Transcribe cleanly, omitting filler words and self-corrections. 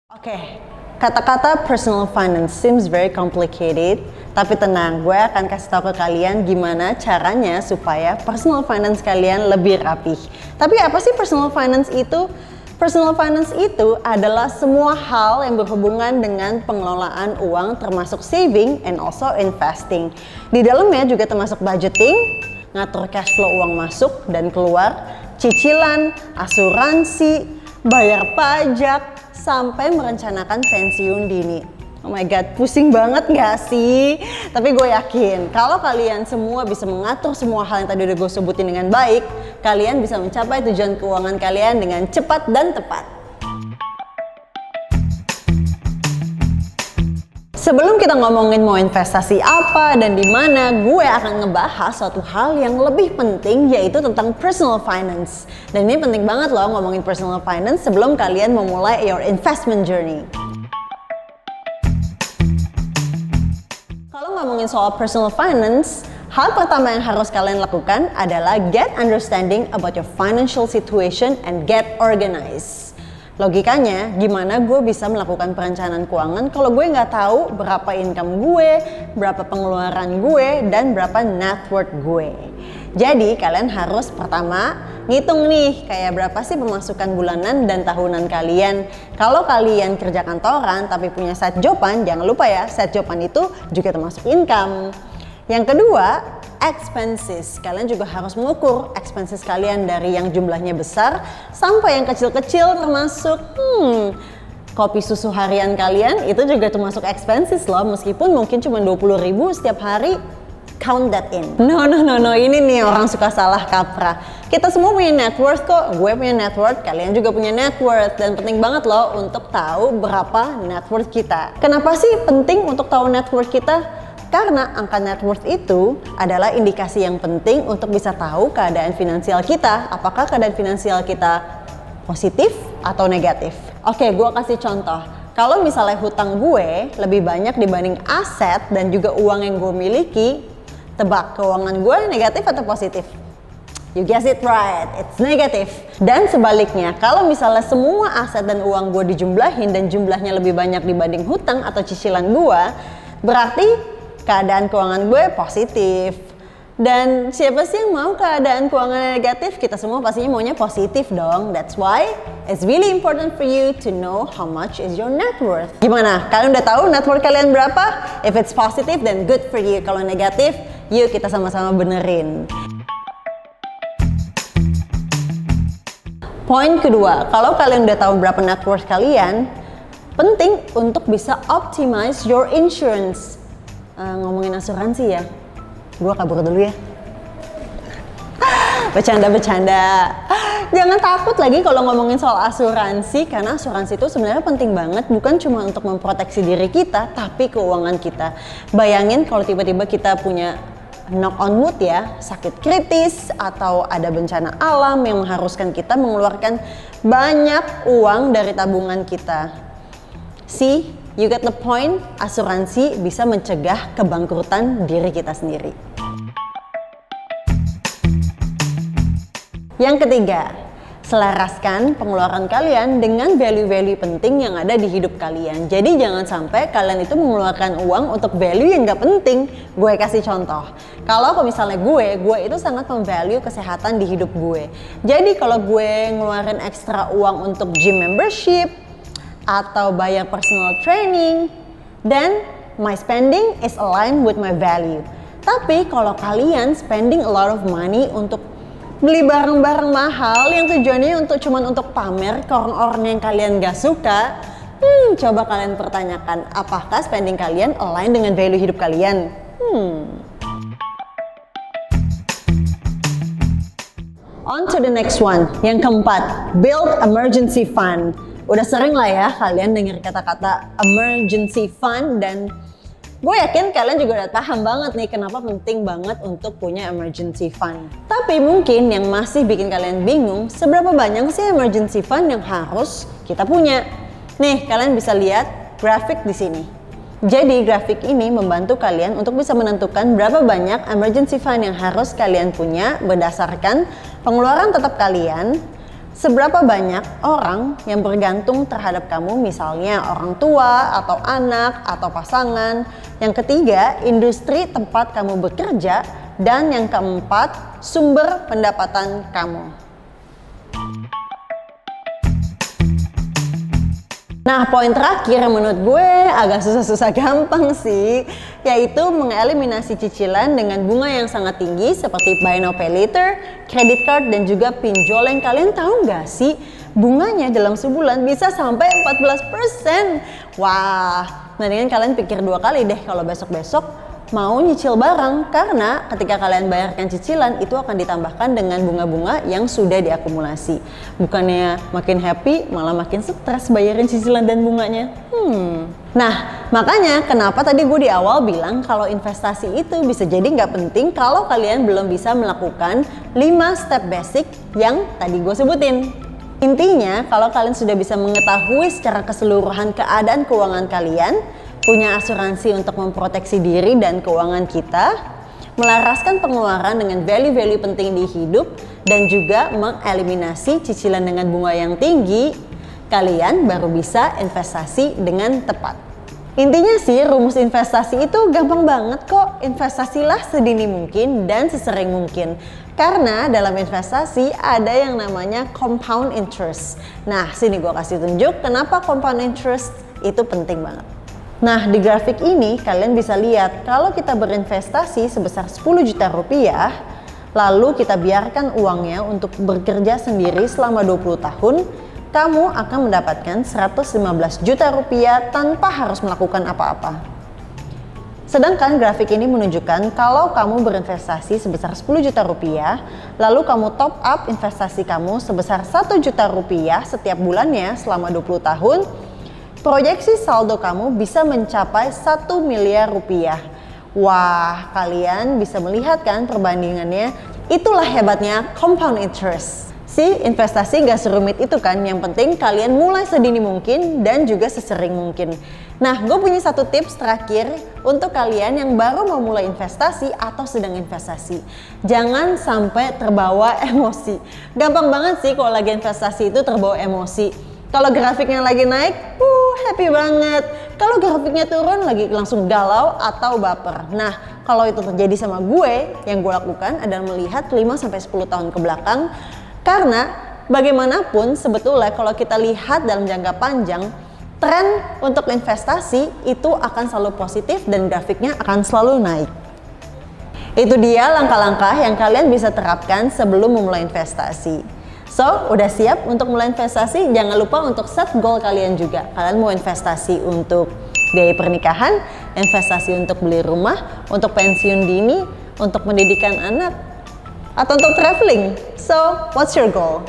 Oke, kata-kata personal finance seems very complicated, tapi tenang, gue akan kasih tahu ke kalian gimana caranya supaya personal finance kalian lebih rapih. Tapi apa sih personal finance itu? Personal finance itu adalah semua hal yang berhubungan dengan pengelolaan uang termasuk saving and also investing. Di dalamnya juga termasuk budgeting, ngatur cash flow uang masuk dan keluar, cicilan, asuransi, bayar pajak, sampai merencanakan pensiun dini. Oh my god, pusing banget gak sih? Tapi gue yakin kalau kalian semua bisa mengatur semua hal yang tadi udah gue sebutin dengan baik, kalian bisa mencapai tujuan keuangan kalian dengan cepat dan tepat. Sebelum kita ngomongin mau investasi apa dan di mana, gue akan ngebahas suatu hal yang lebih penting, yaitu tentang personal finance. Dan ini penting banget loh ngomongin personal finance sebelum kalian memulai your investment journey. Kalau ngomongin soal personal finance, hal pertama yang harus kalian lakukan adalah get understanding about your financial situation and get organized. Logikanya, gimana gue bisa melakukan perencanaan keuangan kalau gue nggak tahu berapa income gue, berapa pengeluaran gue, dan berapa net worth gue. Jadi kalian harus pertama ngitung nih kayak berapa sih pemasukan bulanan dan tahunan kalian. Kalau kalian kerja kantoran tapi punya side joban, jangan lupa ya, side joban itu juga termasuk income. Yang kedua, expenses. Kalian juga harus mengukur expenses kalian dari yang jumlahnya besar sampai yang kecil-kecil, termasuk kopi susu harian kalian itu juga termasuk expenses loh, meskipun mungkin cuma 20.000 setiap hari. Count that in. No, ini nih orang suka salah kaprah. Kita semua punya net worth kok. Gue punya net worth, kalian juga punya net worth. Dan penting banget loh untuk tahu berapa net worth kita. Kenapa sih penting untuk tahu net worth kita? Karena angka net worth itu adalah indikasi yang penting untuk bisa tahu keadaan finansial kita. Apakah keadaan finansial kita positif atau negatif? Oke, gue kasih contoh. Kalau misalnya hutang gue lebih banyak dibanding aset dan juga uang yang gue miliki, tebak keuangan gue negatif atau positif? You guess it right, it's negative. Dan sebaliknya, kalau misalnya semua aset dan uang gue dijumlahin dan jumlahnya lebih banyak dibanding hutang atau cicilan gue, berarti keadaan keuangan gue positif. Dan siapa sih yang mau keadaan keuangan negatif? Kita semua pastinya maunya positif dong. That's why it's really important for you to know how much is your net worth. Gimana? Kalian udah tahu net worth kalian berapa? If it's positive, then good for you. Kalau negatif, yuk kita sama-sama benerin. Poin kedua, kalau kalian udah tahu berapa net worth kalian, penting untuk bisa optimize your insurance. Ngomongin asuransi ya, gue kabur dulu ya. Bercanda. Jangan takut lagi kalau ngomongin soal asuransi, karena asuransi itu sebenarnya penting banget, bukan cuma untuk memproteksi diri kita, tapi keuangan kita. Bayangin kalau tiba-tiba kita punya knock on wood ya, sakit kritis atau ada bencana alam yang mengharuskan kita mengeluarkan banyak uang dari tabungan kita. See? You get the point, asuransi bisa mencegah kebangkrutan diri kita sendiri. Yang ketiga, selaraskan pengeluaran kalian dengan value-value penting yang ada di hidup kalian. Jadi jangan sampai kalian itu mengeluarkan uang untuk value yang gak penting. Gue kasih contoh. Kalau misalnya gue itu sangat memvalue kesehatan di hidup gue. Jadi kalau gue ngeluarin ekstra uang untuk gym membership, atau bayar personal training, then my spending is aligned with my value. Tapi kalau kalian spending a lot of money untuk beli barang-barang mahal yang tujuannya cuman untuk pamer ke orang-orang yang kalian gak suka, coba kalian pertanyakan apakah spending kalian align dengan value hidup kalian. On to the next one, yang keempat, build emergency fund. Udah sering lah ya kalian dengar kata-kata emergency fund, dan gue yakin kalian juga udah paham banget nih kenapa penting banget untuk punya emergency fund. Tapi mungkin yang masih bikin kalian bingung, seberapa banyak sih emergency fund yang harus kita punya? Nih, kalian bisa lihat grafik di sini. Jadi grafik ini membantu kalian untuk bisa menentukan berapa banyak emergency fund yang harus kalian punya berdasarkan pengeluaran tetap kalian, Seberapa banyak orang yang bergantung terhadap kamu, misalnya orang tua, atau anak, atau pasangan. Yang ketiga, industri tempat kamu bekerja. Dan yang keempat, sumber pendapatan kamu. Nah, poin terakhir yang menurut gue agak susah-susah gampang sih, yaitu mengeliminasi cicilan dengan bunga yang sangat tinggi seperti buy now pay later, credit card, dan juga pinjol. Yang kalian tahu nggak sih, bunganya dalam sebulan bisa sampai 14%. Wah, mendingan kalian pikir 2 kali deh kalau besok-besok mau nyicil barang, karena ketika kalian bayarkan cicilan itu akan ditambahkan dengan bunga-bunga yang sudah diakumulasi. Bukannya makin happy, malah makin stres bayarin cicilan dan bunganya. Nah, makanya kenapa tadi gue di awal bilang kalau investasi itu bisa jadi nggak penting kalau kalian belum bisa melakukan 5 step basic yang tadi gue sebutin. Intinya, kalau kalian sudah bisa mengetahui secara keseluruhan keadaan keuangan kalian, punya asuransi untuk memproteksi diri dan keuangan kita, melaraskan pengeluaran dengan value-value penting di hidup, dan juga mengeliminasi cicilan dengan bunga yang tinggi, kalian baru bisa investasi dengan tepat. Intinya sih, rumus investasi itu gampang banget kok. Investasilah sedini mungkin dan sesering mungkin. Karena dalam investasi ada yang namanya compound interest. Nah, sini gue kasih tunjuk kenapa compound interest itu penting banget. Nah, di grafik ini kalian bisa lihat kalau kita berinvestasi sebesar 10 juta rupiah, lalu kita biarkan uangnya untuk bekerja sendiri selama 20 tahun, kamu akan mendapatkan 115 juta rupiah tanpa harus melakukan apa-apa. Sedangkan grafik ini menunjukkan kalau kamu berinvestasi sebesar 10 juta rupiah, lalu kamu top up investasi kamu sebesar 1 juta rupiah setiap bulannya selama 20 tahun, proyeksi saldo kamu bisa mencapai 1 miliar rupiah. Wah, kalian bisa melihat kan perbandingannya? Itulah hebatnya compound interest. Investasi gak serumit itu kan, yang penting kalian mulai sedini mungkin dan juga sesering mungkin. Nah, gue punya satu tips terakhir untuk kalian yang baru mau mulai investasi atau sedang investasi. Jangan sampai terbawa emosi. Gampang banget sih kalau lagi investasi itu terbawa emosi. Kalau grafiknya lagi naik, happy banget. Kalau grafiknya turun lagi langsung galau atau baper. Nah, kalau itu terjadi sama gue, yang gue lakukan adalah melihat 5-10 tahun ke belakang. Karena bagaimanapun sebetulnya kalau kita lihat dalam jangka panjang, tren untuk investasi itu akan selalu positif dan grafiknya akan selalu naik. Itu dia langkah-langkah yang kalian bisa terapkan sebelum memulai investasi. So, udah siap untuk mulai investasi? Jangan lupa untuk set goal kalian juga. Kalian mau investasi untuk biaya pernikahan, investasi untuk beli rumah, untuk pensiun dini, untuk pendidikan anak, atau untuk traveling. So, what's your goal?